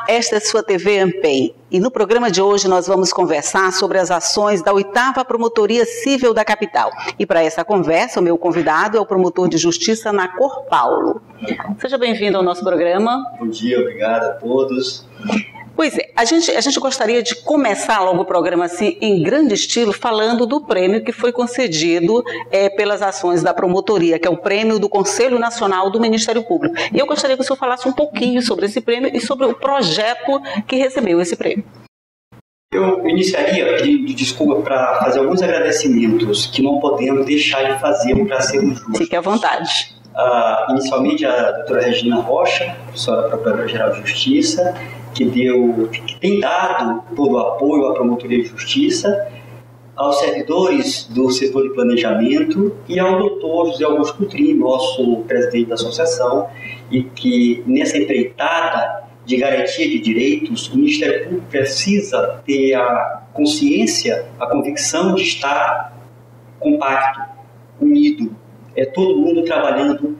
esta é sua TV Ampem e no programa de hoje nós vamos conversar sobre as ações da 8ª Promotoria Civil da capital. E para essa conversa, o meu convidado é o promotor de justiça Nacor Paulo. Seja bem-vindo ao nosso programa. Bom dia, obrigado a todos. Pois é, a gente gostaria de começar logo o programa assim, em grande estilo, falando do prêmio que foi concedido pelas ações da promotoria, que é o prêmio do Conselho Nacional do Ministério Público. E eu gostaria que o senhor falasse um pouquinho sobre esse prêmio e sobre o projeto que recebeu esse prêmio. Eu iniciaria pedindo desculpa para fazer alguns agradecimentos que não podemos deixar de fazer para sermos justos. Fique à vontade. Inicialmente a doutora Regina Rocha, professora Procuradora-Geral de Justiça, que tem dado todo o apoio à Promotoria de Justiça, aos servidores do setor de planejamento e ao doutor José Augusto Coutrin, nosso presidente da associação, e que nessa empreitada de garantia de direitos, o Ministério Público precisa ter a consciência, a convicção de estar compacto, unido, todo mundo trabalhando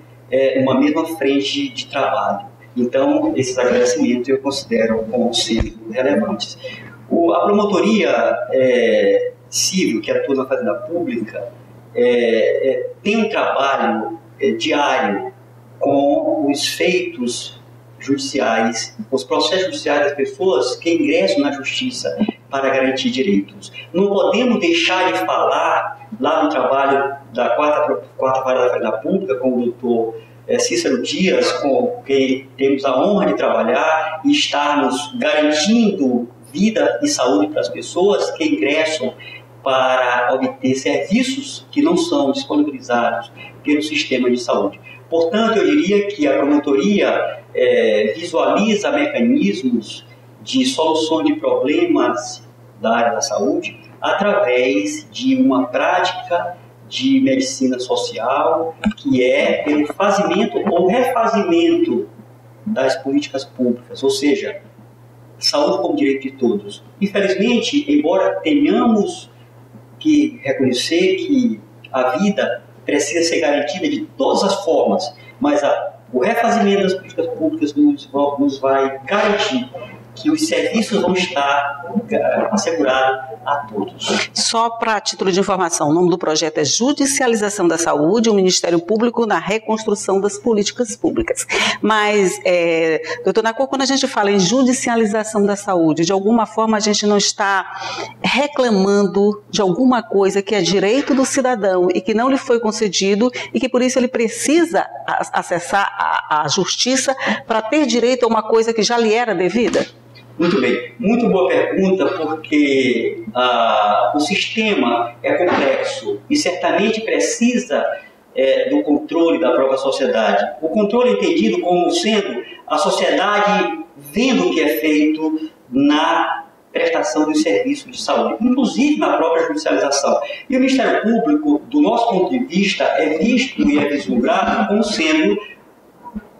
numa mesma frente de trabalho. Então, esses agradecimentos eu considero como sendo relevantes. A promotoria civil, que atua na Fazenda Pública, tem um trabalho diário com os feitos judiciais, os processos judiciais das pessoas que ingressam na justiça para garantir direitos. Não podemos deixar de falar lá no trabalho da quarta vara da Fazenda Pública com o doutor Cícero Dias, com quem temos a honra de trabalhar e estarmos garantindo vida e saúde para as pessoas que ingressam para obter serviços que não são disponibilizados pelo sistema de saúde. Portanto, eu diria que a promotoria visualiza mecanismos de solução de problemas da área da saúde através de uma prática de medicina social, que é pelo fazimento ou refazimento das políticas públicas, ou seja, saúde como direito de todos. Infelizmente, embora tenhamos que reconhecer que a vida precisa ser garantida de todas as formas, mas o refazimento das políticas públicas nos vai garantir que os serviços vão estar assegurados a todos. Só para título de informação, o nome do projeto é Judicialização da Saúde, o Ministério Público na Reconstrução das Políticas Públicas. Mas, doutor Nacor, quando a gente fala em judicialização da saúde, de alguma forma a gente não está reclamando de alguma coisa que é direito do cidadão e que não lhe foi concedido e que por isso ele precisa acessar a justiça para ter direito a uma coisa que já lhe era devida? Muito bem, muito boa pergunta, porque o sistema é complexo e certamente precisa do controle da própria sociedade. O controle entendido como sendo a sociedade vendo o que é feito na prestação dos serviços de saúde, inclusive na própria judicialização. E o Ministério Público, do nosso ponto de vista, é visto e é vislumbrado como sendo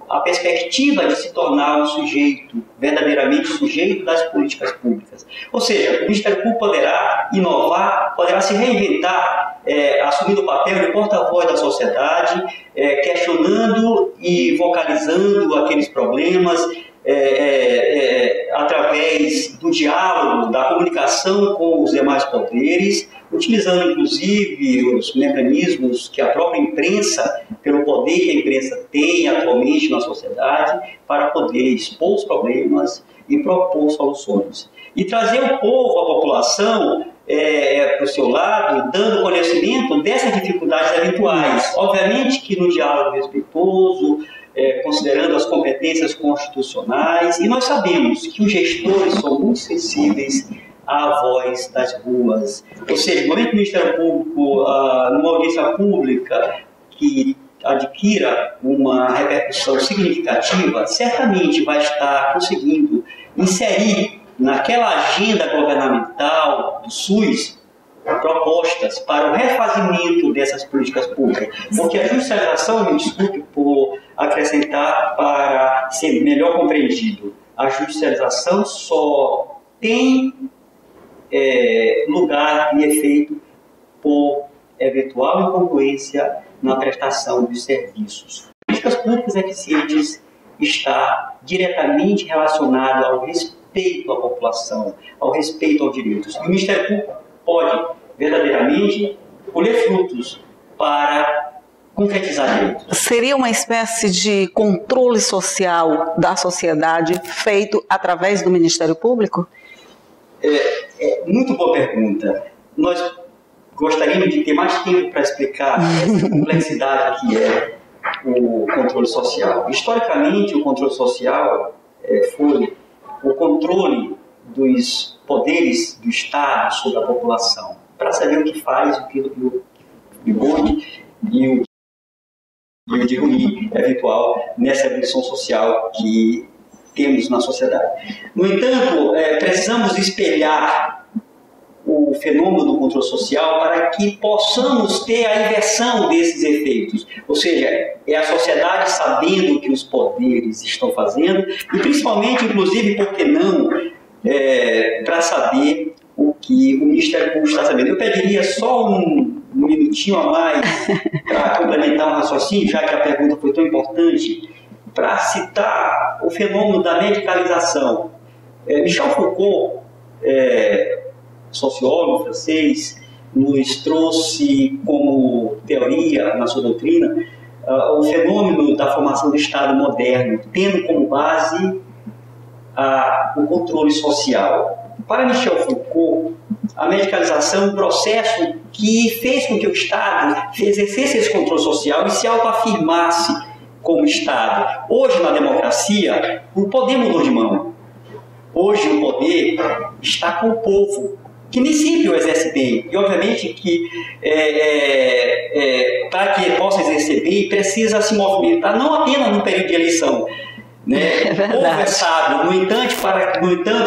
a perspectiva de se tornar um sujeito, verdadeiramente sujeito das políticas públicas. Ou seja, o Ministério Público poderá inovar, poderá se reinventar, assumindo o papel de porta-voz da sociedade, questionando e vocalizando aqueles problemas, através do diálogo, da comunicação com os demais poderes, utilizando inclusive os mecanismos que a própria imprensa, pelo poder que a imprensa tem atualmente na sociedade, para poder expor os problemas e propor soluções. E trazer o povo, a população, para o seu lado, dando conhecimento dessas dificuldades eventuais. Obviamente que no diálogo respeitoso, considerando as competências constitucionais, e nós sabemos que os gestores são muito sensíveis à voz das ruas. Ou seja, no momento que o Ministério Público, numa audiência pública que adquira uma repercussão significativa, certamente vai estar conseguindo inserir naquela agenda governamental do SUS propostas para o refazimento dessas políticas públicas. Porque a judicialização, me desculpe por acrescentar para ser melhor compreendido, a judicialização só tem lugar e efeito por eventual incongruência na prestação dos serviços. Políticas públicas eficientes está diretamente relacionado ao respeito à população, ao respeito aos direitos. E o Ministério Público pode verdadeiramente colher frutos para concretizar direitos. Seria uma espécie de controle social da sociedade feito através do Ministério Público? Muito boa pergunta. Nós gostaríamos de ter mais tempo para explicar essa complexidade que é o controle social. Historicamente, o controle social foi o controle dos poderes do Estado sobre a população, para saber o que faz, o que de bom e o de ruim eventual nessa evolução social que temos na sociedade. No entanto, precisamos espelhar o fenômeno do controle social para que possamos ter a inversão desses efeitos. Ou seja, é a sociedade sabendo o que os poderes estão fazendo e principalmente, inclusive, por que não, para saber o que o Ministério Público está sabendo. Eu pediria só um minutinho a mais para complementar o raciocínio, já que a pergunta foi tão importante, para citar o fenômeno da medicalização. Michel Foucault, sociólogo francês, nos trouxe como teoria na sua doutrina o fenômeno da formação do Estado moderno, tendo como base o controle social. Para Michel Foucault, a medicalização é um processo que fez com que o Estado exercesse esse controle social e se autoafirmasse como Estado. Hoje, na democracia, o poder mudou de mão. Hoje, o poder está com o povo, que nem sempre o exerce bem. E, obviamente, que para que ele possa exercer bem, precisa se movimentar, não apenas no período de eleição, né? O povo é sábio, no entanto,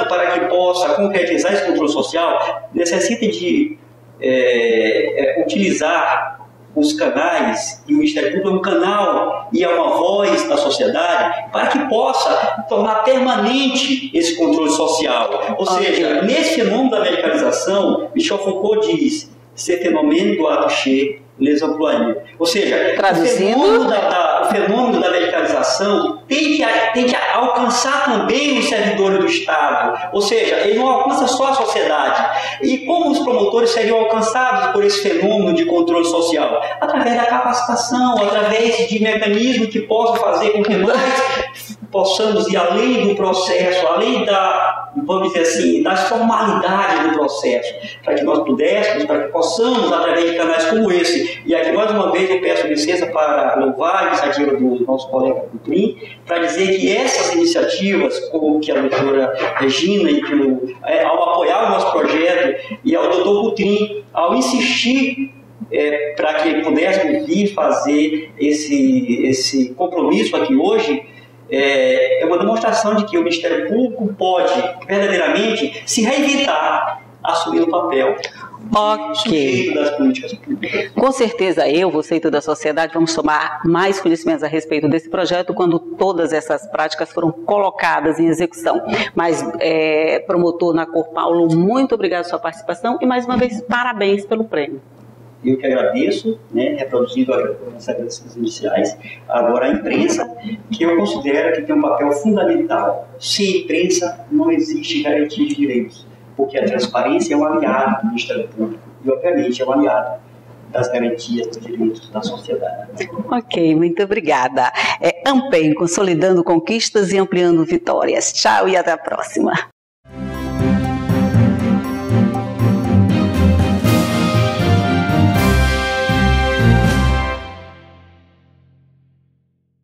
para que possa concretizar esse controle social, necessita de utilizar os canais, e o Ministério Público é um canal e é uma voz da sociedade, para que possa tornar permanente esse controle social. Ou seja, nesse fenômeno da medicalização, Michel Foucault diz: "Ce phénomène doit toucher les employés." Ou seja, o fenômeno da medicalização tem que alcançar também os servidores do Estado. Ou seja, ele não alcança só a sociedade. E como os promotores seriam alcançados por esse fenômeno de controle social? Através da capacitação, através de mecanismos que possam fazer com que nós possamos ir além do processo, além vamos dizer assim, das formalidades do processo, para que nós pudéssemos, para que possamos, através de canais como esse. E aqui, mais uma vez, eu peço licença para louvar a iniciativa do nosso colega Coutrin, para dizer que essas iniciativas, como que a doutora Regina, e ao apoiar o nosso projeto, e ao doutor Coutrin, ao insistir para que pudéssemos vir fazer esse compromisso aqui hoje, é uma demonstração de que o Ministério Público pode verdadeiramente se reinventar, assumir o papel de sujeito das políticas públicas. Com certeza você e toda a sociedade vamos tomar mais conhecimentos a respeito desse projeto quando todas essas práticas foram colocadas em execução. Mas, promotor na Cor Paulo, muito obrigado pela sua participação e mais uma vez parabéns pelo prêmio. Eu que agradeço, reproduzindo as agradecimentos iniciais. Agora a imprensa, que eu considero que tem um papel fundamental. Sem imprensa não existe garantia de direitos, porque a transparência é um aliado do Ministério Público e, obviamente, é um aliado das garantias dos direitos da sociedade. Ok, muito obrigada. AMPEM, consolidando conquistas e ampliando vitórias. Tchau e até a próxima.